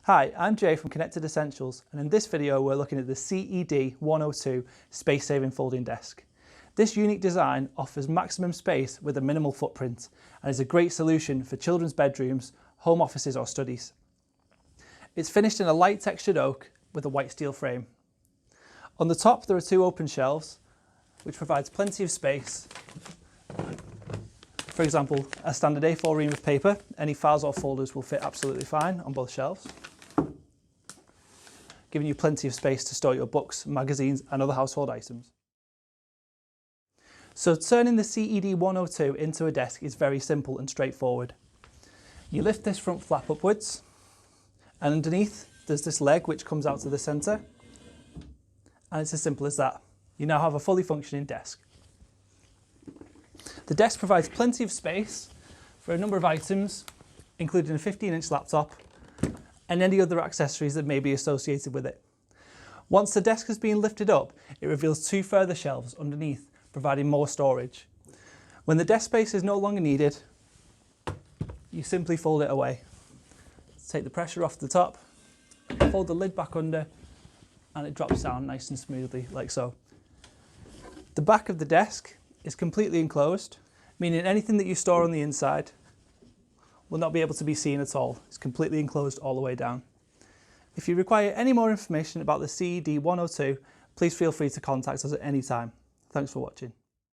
Hi, I'm Jay from Connected Essentials, and in this video we're looking at the CED102 space-saving folding desk. This unique design offers maximum space with a minimal footprint and is a great solution for children's bedrooms, home offices or studies. It's finished in a light textured oak with a white steel frame. On the top there are two open shelves which provides plenty of space. For example, a standard A4 ream of paper, any files or folders will fit absolutely fine on both shelves, giving you plenty of space to store your books, magazines and other household items. So turning the CED102 into a desk is very simple and straightforward. You lift this front flap upwards and underneath there's this leg which comes out to the centre, and it's as simple as that. You now have a fully functioning desk. The desk provides plenty of space for a number of items, including a 15-inch laptop and any other accessories that may be associated with it. Once the desk has been lifted up, it reveals two further shelves underneath, providing more storage. When the desk space is no longer needed, you simply fold it away. Take the pressure off the top, fold the lid back under, and it drops down nice and smoothly, like so. The back of the desk is completely enclosed, meaning anything that you store on the inside will not be able to be seen at all. It's completely enclosed all the way down. If you require any more information about the CED102, please feel free to contact us at any time. Thanks for watching.